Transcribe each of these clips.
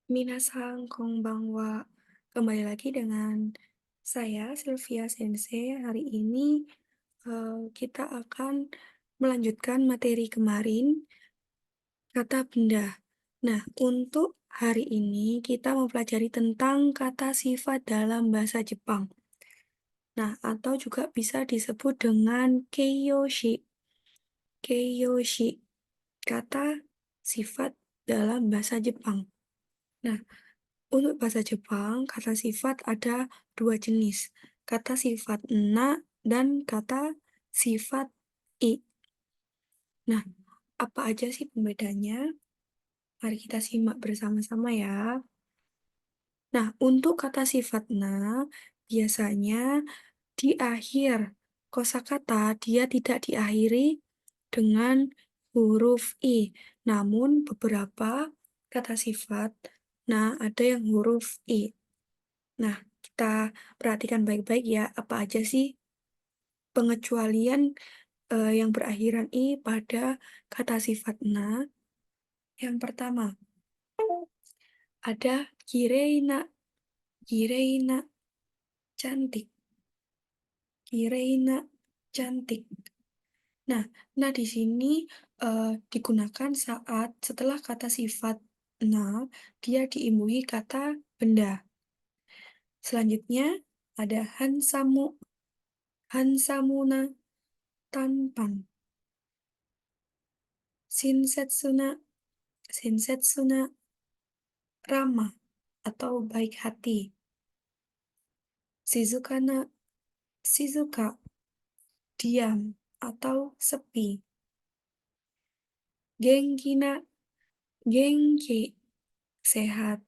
Minasan konbanwa. Kembali lagi dengan saya Sylvia Sensei. Hari ini kita akan melanjutkan materi kemarin, kata benda. Nah, untuk hari ini kita mempelajari tentang kata sifat dalam bahasa Jepang. Nah, atau juga bisa disebut dengan keiyoshi. Keiyoshi, kata sifat dalam bahasa Jepang. Nah, untuk bahasa Jepang, kata sifat ada dua jenis, kata sifat na dan kata sifat i. Nah, apa aja sih pembedanya? Mari kita simak bersama-sama ya. Nah, untuk kata sifat na, biasanya di akhir kosakata dia tidak diakhiri dengan huruf i. Namun beberapa kata sifat na ada yang huruf i. Nah, kita perhatikan baik-baik ya, apa aja sih pengecualian yang berakhiran i pada kata sifat na. Yang pertama, ada kireina, kireina, cantik, kireina, cantik. Nah, di sini digunakan saat setelah kata sifat na, dia diimbangi kata benda. Selanjutnya ada hansamu, hansamuna, tampan. Shinsetsuna, shinsetsuna, ramah atau baik hati. Shizukana, shizuka, diam atau sepi. Genkina, genki, sehat.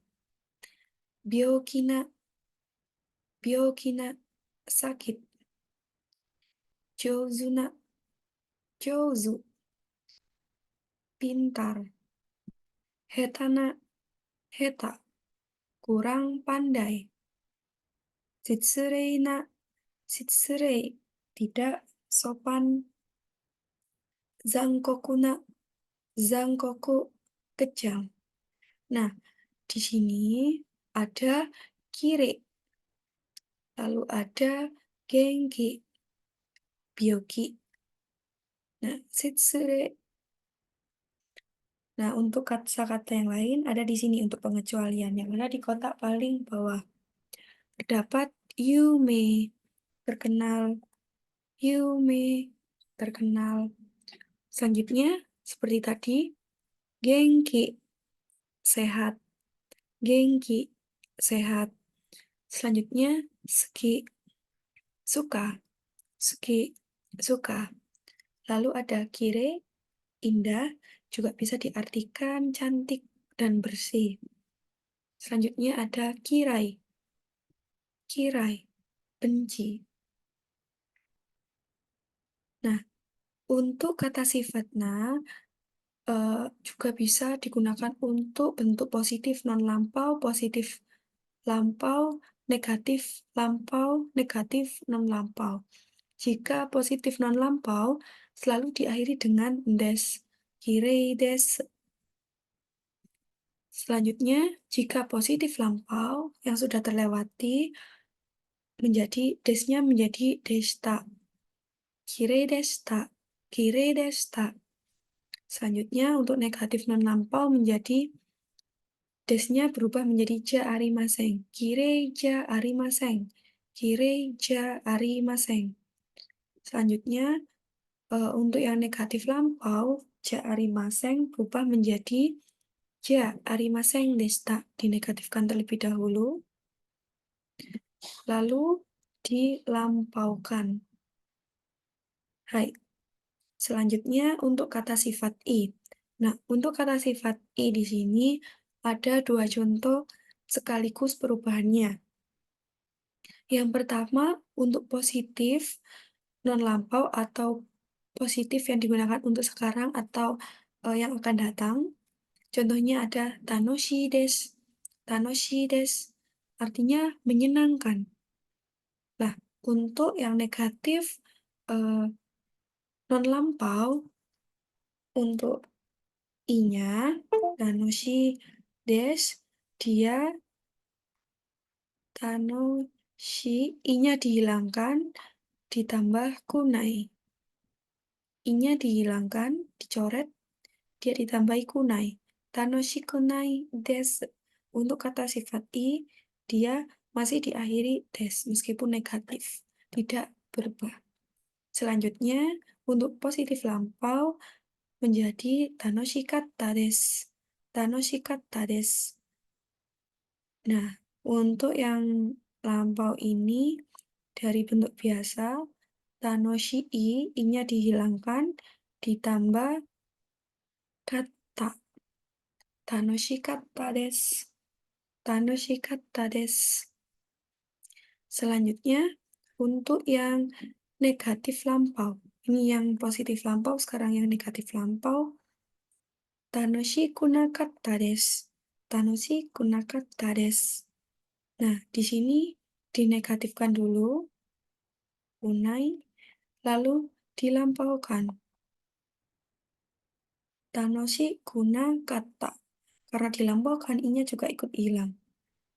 Byokina, byokina, sakit. Jouzuna, jouzu, pintar. Hetana, heta, kurang pandai. Shitsureina, shitsurei, tidak sopan. Zangkokuna, zangkoku, kejam. Nah, di sini ada kiri, lalu ada genki, byoki. Nah, shitsure. Nah, untuk kata-kata yang lain ada di sini untuk pengecualian. Yang mana di kotak paling bawah. Terdapat yume, terkenal. Yume, terkenal. Selanjutnya, seperti tadi, genki, sehat. Genki, sehat. Selanjutnya, suki, suka. Suki, suka. Lalu ada kire, indah, juga bisa diartikan cantik dan bersih. Selanjutnya ada kirai. Kirai, benci. Nah, untuk kata sifatna juga bisa digunakan untuk bentuk positif non lampau, positif lampau, negatif non lampau. Jika positif non lampau selalu diakhiri dengan des, kirei des. Selanjutnya, jika positif lampau yang sudah terlewati menjadi desnya menjadi desta. Kirei desta, kirei desta. Selanjutnya untuk negatif non lampau menjadi desnya berubah menjadi ja arimaseng. Kirei ja arimaseng. Kirei ja arimaseng. Selanjutnya untuk yang negatif lampau ja arimaseng berubah menjadi ja arimaseng desta. Dinegatifkan terlebih dahulu. Lalu dilampaukan. Hai. Selanjutnya untuk kata sifat i. Nah, untuk kata sifat i di sini ada dua contoh sekaligus perubahannya. Yang pertama untuk positif non lampau atau positif yang digunakan untuk sekarang atau yang akan datang. Contohnya ada tanoshi desu. Tanoshi desu artinya menyenangkan. Nah, untuk yang negatif non lampau untuk i-nya tanoshi desu Dia, tanoshi, i-nya dihilangkan, ditambah kunai. I-nya dihilangkan, dicoret, dia ditambahi kunai. Tanoshi kunai desu. Untuk kata sifat i, dia masih diakhiri des, meskipun negatif. Tidak berubah. Selanjutnya, untuk positif lampau menjadi tanoshikatta desu. Tanoshikatta desu. Nah, untuk yang lampau ini dari bentuk biasa, tanoshi i-nya dihilangkan, ditambah kata. Tanoshikatta desu. Tanoshikatta desu. Selanjutnya, untuk yang negatif lampau. Ini yang positif lampau, sekarang yang negatif lampau. Tanoshi kunakatta desu. Tanoshi kunakatta desu. Nah, di sini dinegatifkan dulu, kunai, lalu dilampaukan. Tanoshi kunakatta. Karena dilampaukan, i-nya juga ikut hilang.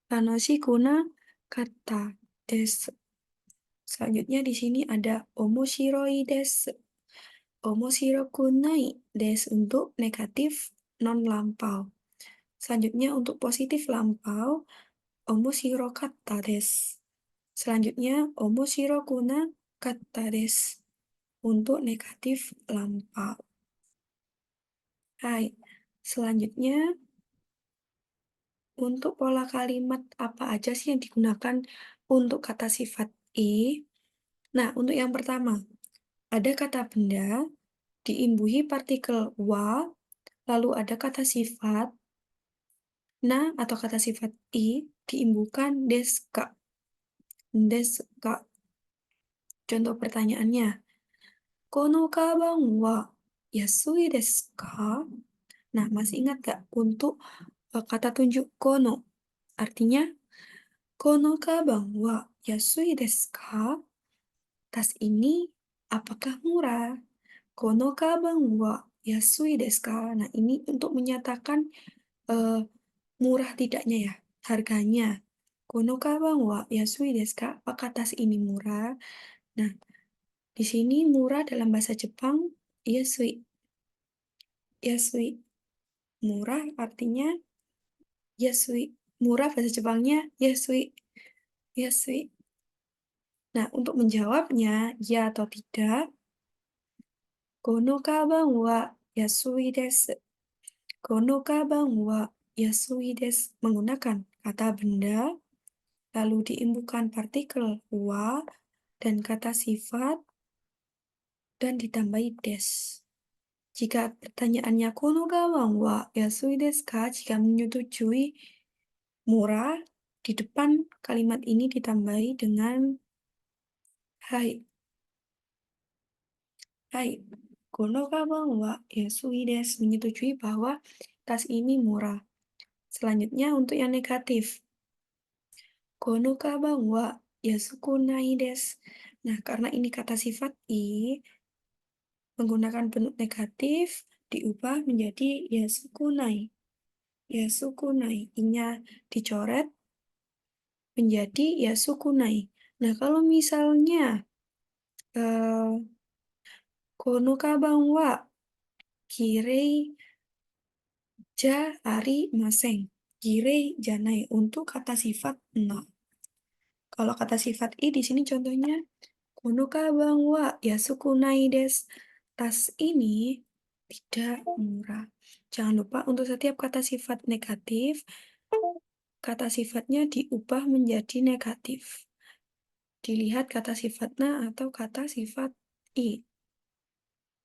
Tanoshi kunakatta desu. Selanjutnya di sini ada omoshiroi desu. Omoshirokunai desu untuk negatif non lampau. Selanjutnya untuk positif lampau, omoshirokatta desu. Selanjutnya omoshirokunakatta desu untuk negatif lampau. Hai, selanjutnya untuk pola kalimat apa aja sih yang digunakan untuk kata sifat i? Nah, untuk yang pertama, ada kata benda, diimbuhi partikel wa, lalu ada kata sifat, na atau kata sifat i, diimbuhkan deska. Deska. Contoh pertanyaannya, kono kaban wa yasui desu ka? Nah, masih ingat gak untuk kata tunjuk kono? Artinya, kono kaban wa yasui desu ka? Tas ini apakah murah? Kono kaban wa yasui desu ka? Nah, ini untuk menyatakan eh, murah tidaknya ya, harganya. Kono kaban wa yasui desu ka? Apakah tas ini murah? Nah, di sini murah dalam bahasa Jepang, yasui. Yasui. Murah artinya yasui. Murah bahasa Jepangnya yasui. Yasui. Nah, untuk menjawabnya, ya atau tidak, kono kaban wa yasui desu. Kono kaban wa yasui desu. Menggunakan kata benda, lalu diimbuhkan partikel wa, dan kata sifat, dan ditambahi des. Jika pertanyaannya kono kaban wa yasui desu ka? Jika menyetujui murah, di depan kalimat ini ditambahi dengan hai. Hai, kono kaban wa yasui desu. Menyetujui bahwa tas ini murah. Selanjutnya untuk yang negatif. Kono kaban wa yasukunai desu. Nah, karena ini kata sifat i, menggunakan bentuk negatif, diubah menjadi yasukunai. Yasukunai. I-nya dicoret menjadi yasukunai. Nah, kalau misalnya kono kaban wa kirei ja ari maseng. Kirei janai untuk kata sifat no. Kalau kata sifat i di sini contohnya kono kaban wa yasukunai desu. Tas ini tidak murah. Jangan lupa untuk setiap kata sifat negatif, kata sifatnya diubah menjadi negatif. Dilihat kata sifatnya atau kata sifat i.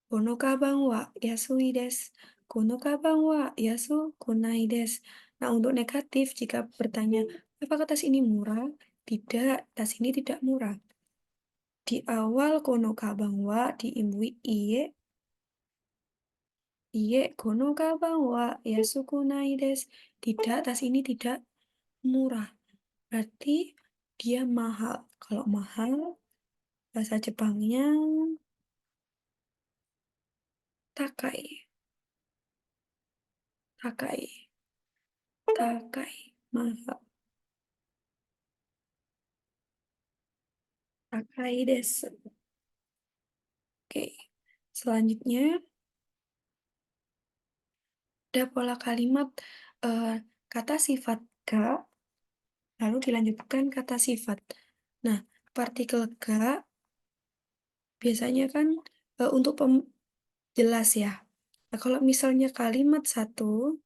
Kono kaban wa yasui desu. Kono kaban wa yasukunai desu. Nah, untuk negatif, jika bertanya, apakah tas ini murah? Tidak, tas ini tidak murah. Di awal kono kaban wa diimbuhi iye. Iye kono kaban wa yasukunai desu. Tidak, tas ini tidak murah. Berarti dia mahal. Kalau mahal, bahasa Jepangnya takai. Takai. Takai. mahal. Takai desu. Oke. Selanjutnya ada pola kalimat kata sifat ga, lalu dilanjutkan kata sifat. Nah, partikel ga biasanya kan untuk jelas ya. Nah, kalau misalnya kalimat satu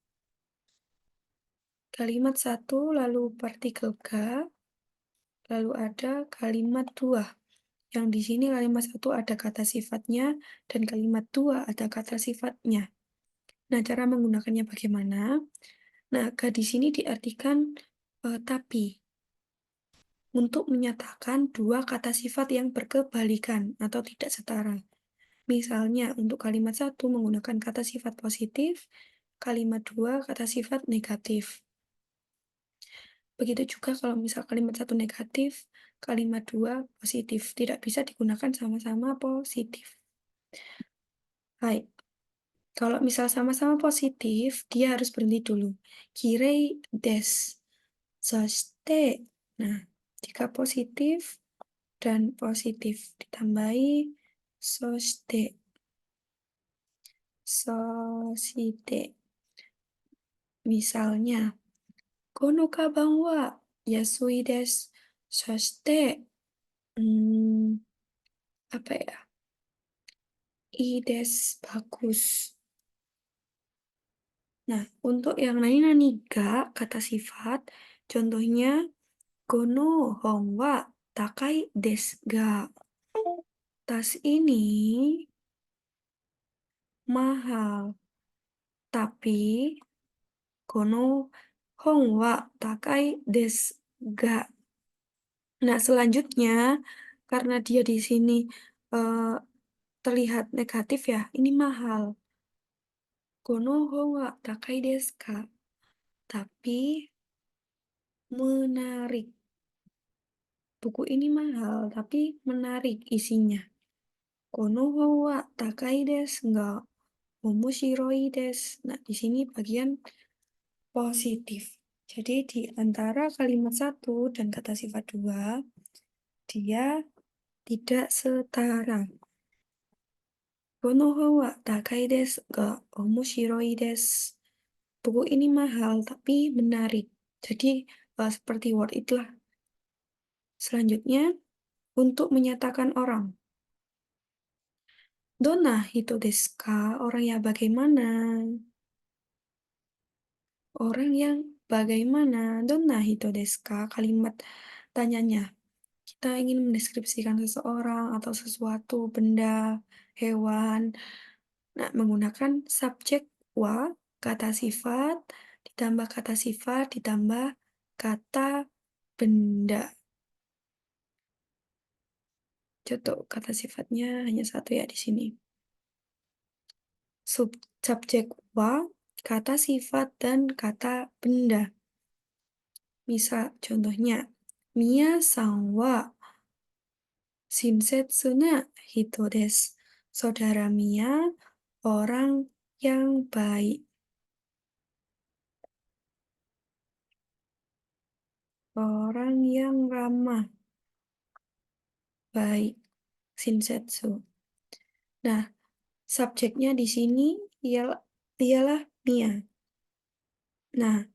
lalu partikel ga, lalu ada kalimat dua. Yang di sini kalimat satu ada kata sifatnya, dan kalimat dua ada kata sifatnya. Nah, cara menggunakannya bagaimana? Nah, ga di sini diartikan tapi, untuk menyatakan dua kata sifat yang berkebalikan atau tidak setara. Misalnya, untuk kalimat satu menggunakan kata sifat positif, kalimat dua kata sifat negatif. Begitu juga kalau misal kalimat satu negatif, kalimat dua positif. Tidak bisa digunakan sama-sama positif. Baik, kalau misal sama-sama positif, dia harus berhenti dulu. Kirei des. Soshite. Nah, jika positif dan positif ditambahi soshite. Soshite. Misalnya, kono kaban wa yasui desu. Soshite, apa ya? I desu, bagus. Nah, untuk yang nani-nani ga, kata sifat, contohnya, kono hon wa takai desu ga. Tas ini mahal, tapi kono hon wa takai desu ga. Nah, selanjutnya, karena dia di sini eh, terlihat negatif ya, ini mahal. Kono hon wa takai desu ka. Tapi menarik. Buku ini mahal, tapi menarik isinya. Kono hon wa takai desu ga omoshiroi desu. Nah, di sini bagian positif. Jadi di antara kalimat satu dan kata sifat dua, dia tidak setara. Kono hon wa takai desu ga omoshiroi desu. Buku ini mahal tapi menarik. Jadi seperti word itulah. Selanjutnya, untuk menyatakan orang. Dona hito desu ka? Orang yang bagaimana? Orang yang bagaimana? Dona hito desu ka? Kalimat tanyanya. Kita ingin mendeskripsikan seseorang atau sesuatu, benda, hewan. Nah, menggunakan subjek wa, kata sifat, ditambah kata sifat, ditambah kata benda. Contoh kata sifatnya hanya satu ya di sini. Subjek wa, kata sifat, dan kata benda. Misal contohnya, Mia san wa shinsetsu na hito desu. Saudara Mia orang yang baik. Orang yang ramah. Baik. Shinsetsu. Nah, subjeknya di sini ialah Mia. Nah,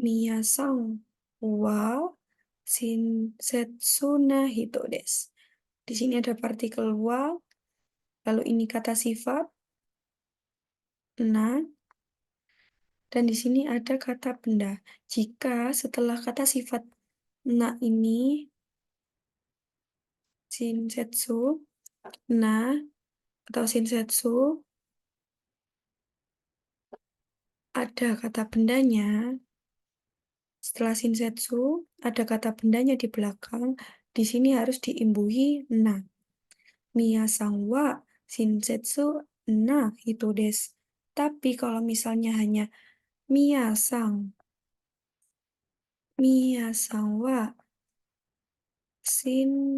Mia san wa shinsetsu na hito desu. Di sini ada partikel wa, lalu ini kata sifat na, dan di sini ada kata benda. Jika setelah kata sifat na ini shinsetsu, na atau shinsetsu ada kata bendanya, setelah shinsetsu ada kata bendanya di belakang, di sini harus diimbuhi na. Mia san wa shinsetsu na hito desu. Tapi kalau misalnya hanya Mia san wa shinsetsu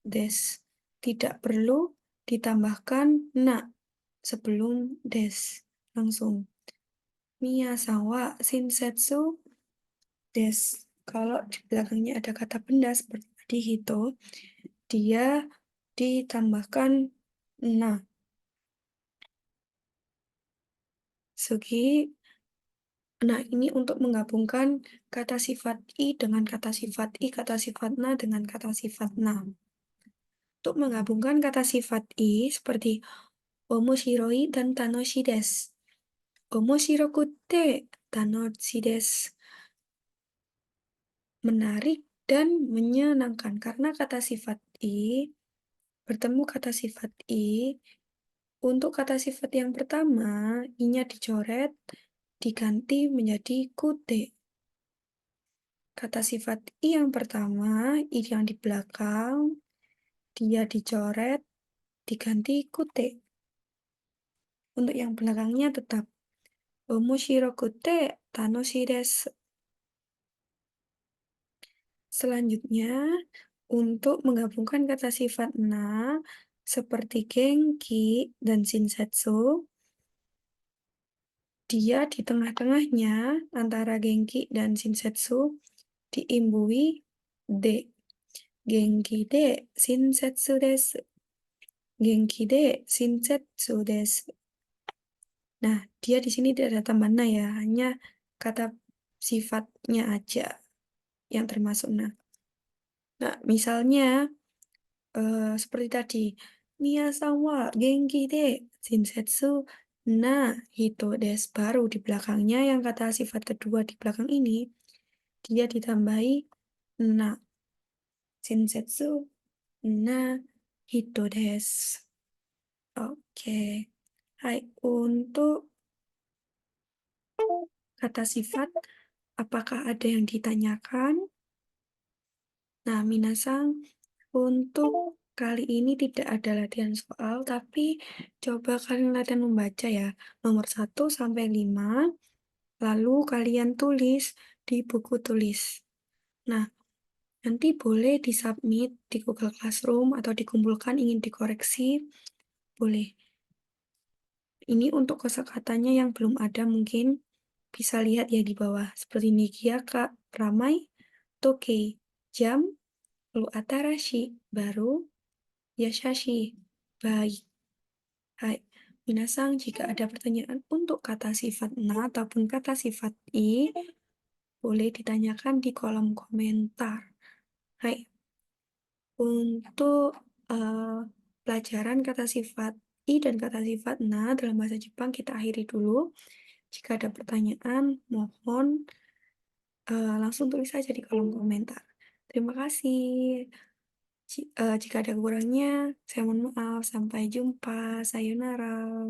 desu. Tidak perlu ditambahkan na sebelum des. langsung. Miyazawa Shinsetsu desu. Kalau di belakangnya ada kata benda seperti tadi hito, dia ditambahkan na. Sugi, nah ini untuk menggabungkan kata sifat i dengan kata sifat i, kata sifat na dengan kata sifat na. Untuk menggabungkan kata sifat i seperti omoshiroi dan tanoshi desu. Omoshiroku te tanoshi desu. Menarik dan menyenangkan karena kata sifat i bertemu kata sifat i. Untuk kata sifat yang pertama, i-nya dicoret, diganti menjadi kute. Kata sifat i yang pertama, i yang di belakang, dia dicoret, diganti kute. Untuk yang belakangnya tetap omoshirokute tanoshi desu. Selanjutnya, untuk menggabungkan kata sifat na, seperti genki dan shinsetsu, dia di tengah-tengahnya antara genki dan shinsetsu diimbui de. Genki de shinsetsu desu. Genki de shinsetsu desu. Nah, dia di sini tidak ada tambahan na ya, hanya kata sifatnya aja yang termasuk na. Nah, misalnya seperti tadi, Mia-san wa genki de shinsetsu na hito desu. Baru di belakangnya yang kata sifat kedua di belakang ini, dia ditambahi na. Shinsetsu na hito desu. Oke. Hai, untuk kata sifat, apakah ada yang ditanyakan? Nah, minasang, untuk kali ini tidak ada latihan soal, tapi coba kalian latihan membaca ya. Nomor 1 sampai 5, lalu kalian tulis di buku tulis. Nah, nanti boleh disubmit di Google Classroom atau dikumpulkan ingin dikoreksi, boleh. Ini untuk kosakatanya yang belum ada mungkin bisa lihat ya di bawah. Seperti Nikia, Kak, ramai, toke, jam, lalu atarashi, baru, yashashi, baik. Hai, minasang, jika ada pertanyaan untuk kata sifat na ataupun kata sifat i, boleh ditanyakan di kolom komentar. Hai, untuk pelajaran kata sifat i dan kata sifat na dalam bahasa Jepang kita akhiri dulu. Jika ada pertanyaan, mohon langsung tulis saja di kolom komentar. Terima kasih. Jika ada kurangnya, saya mohon maaf. Sampai jumpa. Sayonara.